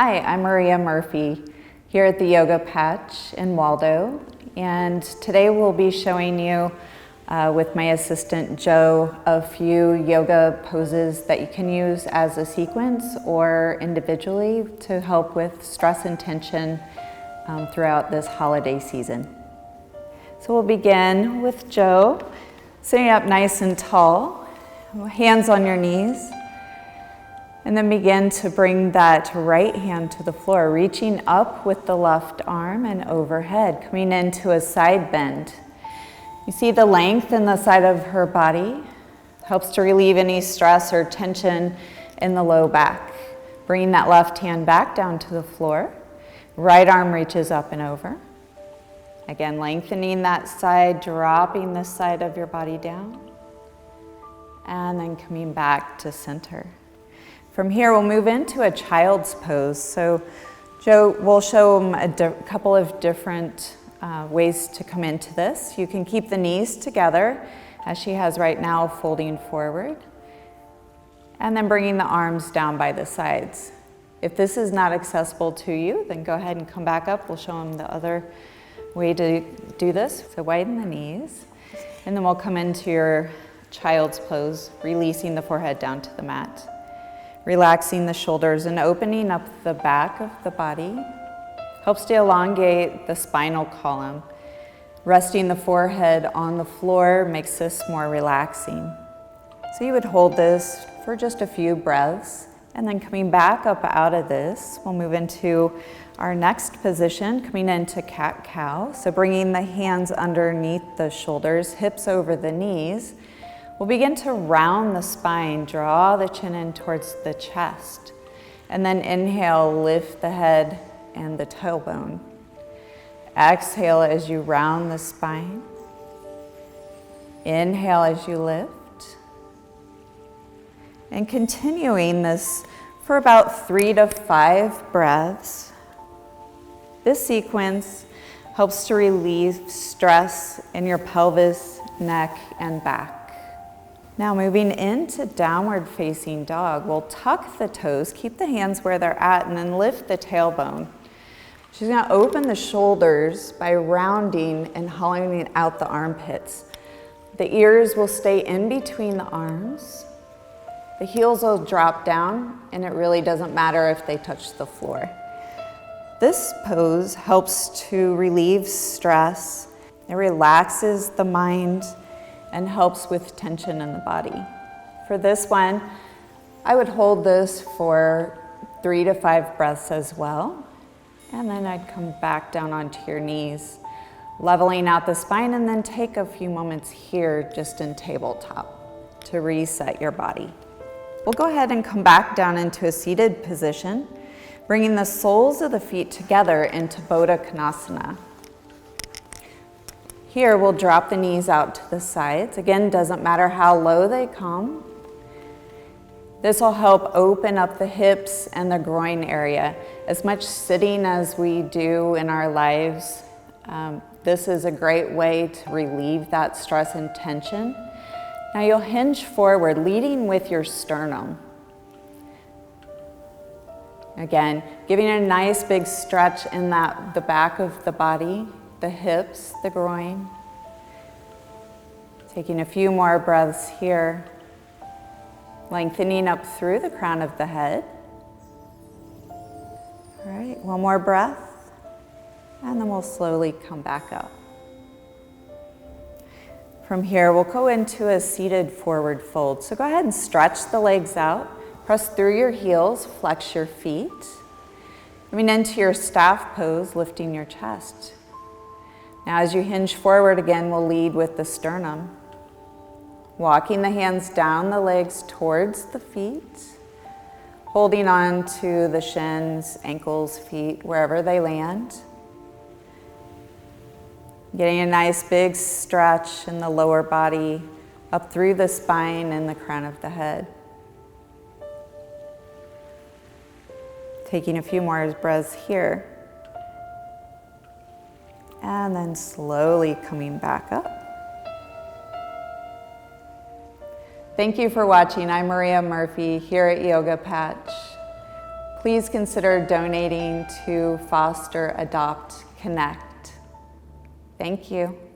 Hi, I'm Maria Murphy here at the Yoga Patch in Waldo, and today we'll be showing you with my assistant Joe a few yoga poses that you can use as a sequence or individually to help with stress and tension throughout this holiday season. So we'll begin with Joe sitting up nice and tall, hands on your knees. And then begin to bring that right hand to the floor, reaching up with the left arm and overhead, coming into a side bend. You see the length in the side of her body. Helps to relieve any stress or tension in the low back. Bringing that left hand back down to the floor. Right arm reaches up and over. Again, lengthening that side, dropping this side of your body down. And then coming back to center. From here, we'll move into a child's pose. So Joe will show them a couple of different ways to come into this. You can keep the knees together, as she has right now, folding forward. And then bringing the arms down by the sides. If this is not accessible to you, then go ahead and come back up. We'll show them the other way to do this. So widen the knees. And then we'll come into your child's pose, releasing the forehead down to the mat. Relaxing the shoulders and opening up the back of the body. Helps to elongate the spinal column. Resting the forehead on the floor makes this more relaxing. So you would hold this for just a few breaths, and then coming back up out of this, we'll move into our next position, coming into cat-cow. So bringing the hands underneath the shoulders, hips over the knees. We'll begin to round the spine, draw the chin in towards the chest, and then inhale, lift the head and the tailbone. Exhale as you round the spine. Inhale as you lift. And continuing this for about 3 to 5 breaths. This sequence helps to relieve stress in your pelvis, neck, and back. Now moving into downward facing dog, we'll tuck the toes, keep the hands where they're at, and then lift the tailbone. She's gonna open the shoulders by rounding and hollowing out the armpits. The ears will stay in between the arms. The heels will drop down, and it really doesn't matter if they touch the floor. This pose helps to relieve stress. It relaxes the mind and helps with tension in the body. For this one, I would hold this for 3 to 5 breaths as well. And then I'd come back down onto your knees, leveling out the spine, and then take a few moments here just in tabletop to reset your body. We'll go ahead and come back down into a seated position, bringing the soles of the feet together into Bodhi Kanasana. Here, we'll drop the knees out to the sides. Again, doesn't matter how low they come. This will help open up the hips and the groin area. As much sitting as we do in our lives, this is a great way to relieve that stress and tension. Now you'll hinge forward, leading with your sternum. Again, giving a nice big stretch in the back of the body, the hips, the groin. Taking a few more breaths here. Lengthening up through the crown of the head. All right, one more breath. And then we'll slowly come back up. From here, we'll go into a seated forward fold. So go ahead and stretch the legs out. Press through your heels, flex your feet. Coming into your staff pose, lifting your chest. Now as you hinge forward again, we'll lead with the sternum. Walking the hands down the legs towards the feet. Holding on to the shins, ankles, feet, wherever they land. Getting a nice big stretch in the lower body, up through the spine and the crown of the head. Taking a few more breaths here. And then slowly coming back up. Thank you for watching. I'm Maria Murphy here at Yoga Patch. please consider donating to Foster, Adopt, Connect. Thank you.